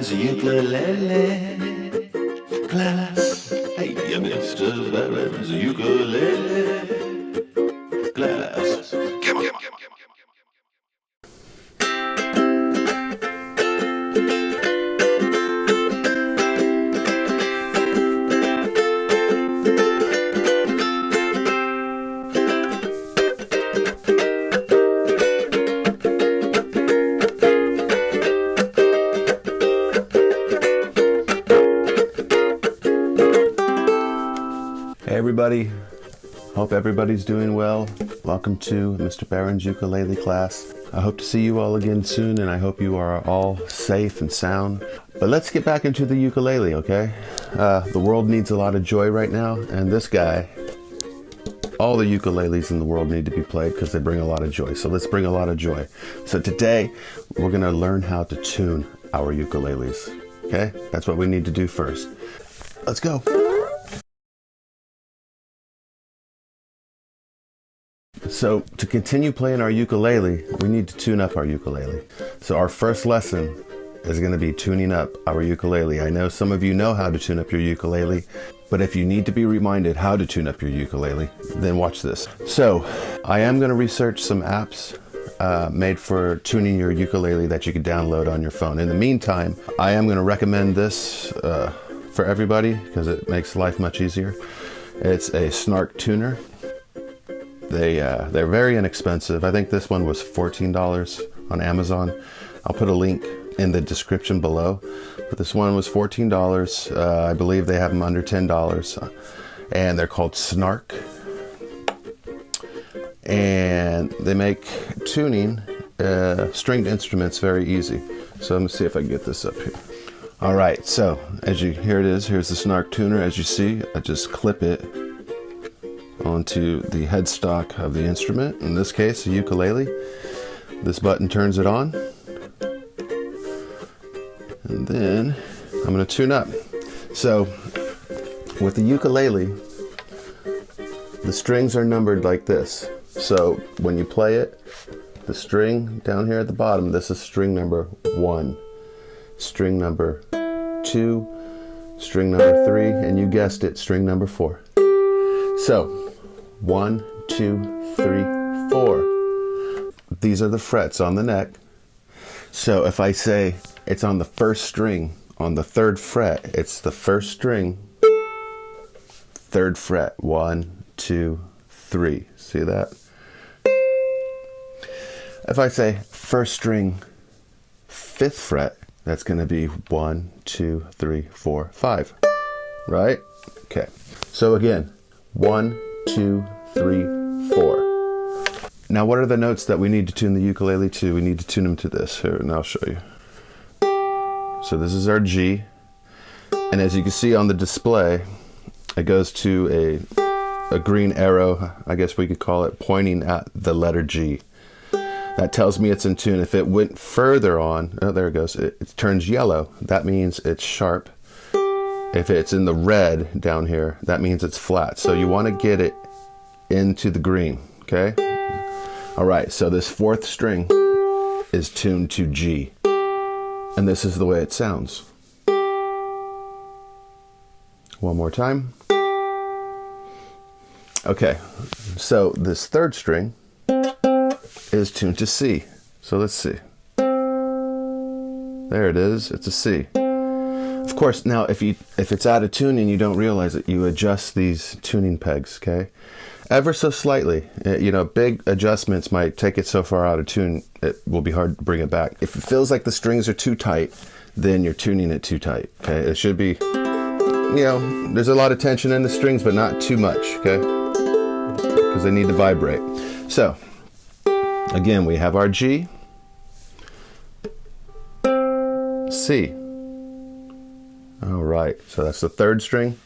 Barron's ukulele class. Hey, Mr. Barron's ukulele class. Come on. Hey everybody, hope everybody's doing well. Welcome to Mr. Barron's ukulele class. I hope to see you all again soon, and I hope you are all safe and sound. But let's get back into the ukulele, okay? The world needs a lot of joy right now, and this guy, all the ukuleles in the world need to be played because they bring a lot of joy. So let's bring a lot of joy. So today, we're gonna learn how to tune our ukuleles, okay? That's what we need to do first. Let's go. So to continue playing our ukulele, we need to tune up our ukulele. So our first lesson is going to be tuning up our ukulele. I know some of you know how to tune up your ukulele, but if you need to be reminded how to tune up your ukulele, then watch this. So I am going to research some apps made for tuning your ukulele that you can download on your phone. In the meantime, I am going to recommend this for everybody because it makes life much easier. It's a Snark tuner. They're very inexpensive. I think this one was $14 on Amazon. I'll put a link in the description below. But this one was $14. I believe they have them under $10. And they're called Snark. And they make tuning stringed instruments very easy. So let me see if I can get this up here. All right, so here it is. Here's the Snark tuner. As you see, I just clip it onto the headstock of the instrument, in this case a ukulele. This button turns it on, and then I'm going to tune up. So with the ukulele, the strings are numbered like this. So when you play it, the string down here at the bottom, this is string number 1, string number 2, string number 3, and you guessed it, string number 4. So 1, 2, 3, 4. These are the frets on the neck. So if I say it's on the first string, on the 3rd fret, it's the first string, 3rd fret, 1, 2, 3. See that? If I say first string, 5th fret, that's going to be 1, 2, 3, 4, 5. Right? Okay. So again, 1, 2, 3, 4. Now what are the notes that we need to tune the ukulele to? We need to tune them to this. Here, and I'll show you. So this is our G. And as you can see on the display, it goes to a green arrow, I guess we could call it, pointing at the letter G. That tells me it's in tune. If it went further on, oh, there it goes, it turns yellow. That means it's sharp. If it's in the red down here, that means it's flat. So you want to get it into the green, okay? All right, so this 4th string is tuned to G. And this is the way it sounds. One more time. Okay, so this 3rd string is tuned to C. So let's see. There it is, it's a C. Of course, now if it's out of tune and you don't realize it, you adjust these tuning pegs, okay? Ever so slightly. You know, big adjustments might take it so far out of tune, it will be hard to bring it back. If it feels like the strings are too tight, then you're tuning it too tight, okay? It should be, you know, there's a lot of tension in the strings, but not too much, okay? Because they need to vibrate. So, again, we have our G, C. All right, so that's the 3rd string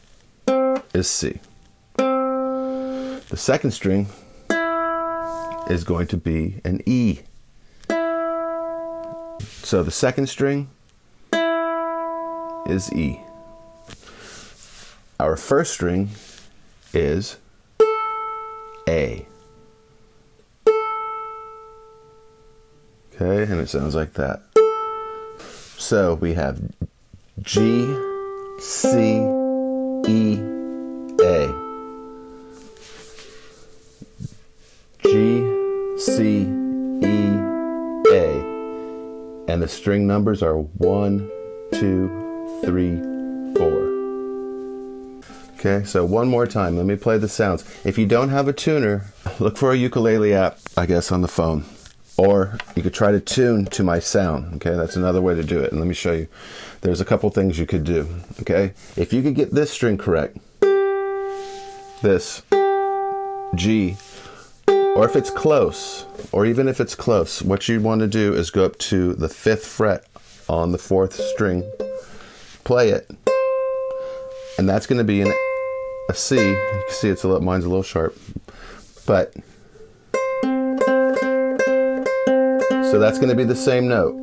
is C. The 2nd string is going to be an E. So the 2nd string is E. Our 1st string is A. Okay, and it sounds like that. So we have G, C, E, A. G, C, E, A. And the string numbers are 1, 2, 3, 4. Okay, so one more time. Let me play the sounds. If you don't have a tuner, look for a ukulele app, I guess, on the phone. Or you could try to tune to my sound. Okay, that's another way to do it. And let me show you. There's a couple things you could do. Okay, if you could get this string correct, this G, or if it's close, or even if it's close, what you'd want to do is go up to the 5th fret on the 4th string, play it, and that's going to be a C. You can see mine's a little sharp, but so that's going to be the same note.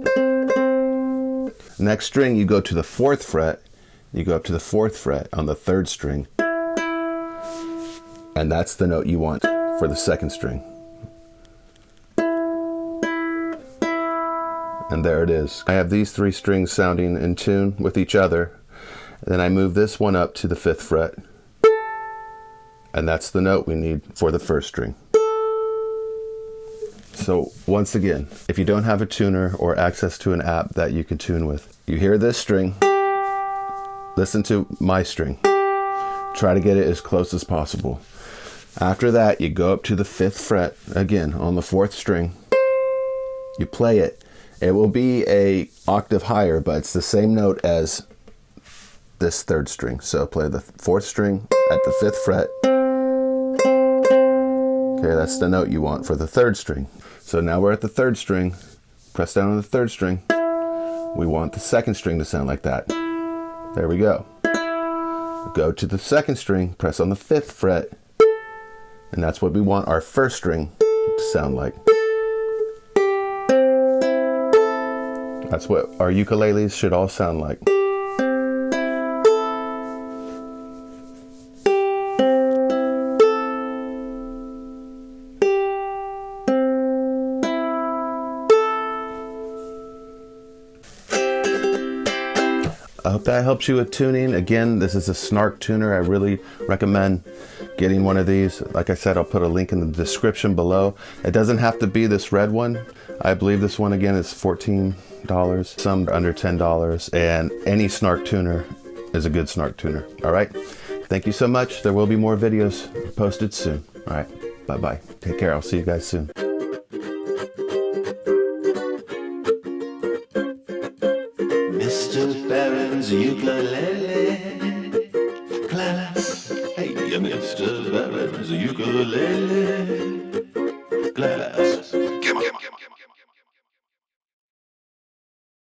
Next string, you go to the 4th fret, you go up to the 4th fret on the 3rd string, and that's the note you want for the 2nd string. And there it is. I have these 3 strings sounding in tune with each other. Then I move this one up to the 5th fret, and that's the note we need for the 1st string. So once again, if you don't have a tuner or access to an app that you can tune with, you hear this string, listen to my string, try to get it as close as possible. After that, you go up to the 5th fret, again on the 4th string, you play it. It will be an octave higher, but it's the same note as this 3rd string. So play the 4th string at the 5th fret. Okay, that's the note you want for the 3rd string. So now we're at the 3rd string. Press down on the 3rd string. We want the 2nd string to sound like that. There we go. Go to the 2nd string, press on the 5th fret, and that's what we want our 1st string to sound like. That's what our ukuleles should all sound like. I hope that helps you with tuning. Again, this is a Snark tuner. I really recommend getting one of these. Like I said, I'll put a link in the description below. It doesn't have to be this red one. I believe this one again is $14. Some under $10. And any Snark tuner is a good Snark tuner. All right. Thank you so much. There will be more videos posted soon. All right. Bye-bye. Take care. I'll see you guys soon. Mr. Barron's ukulele class. Hey, Mr. Barron's ukulele class.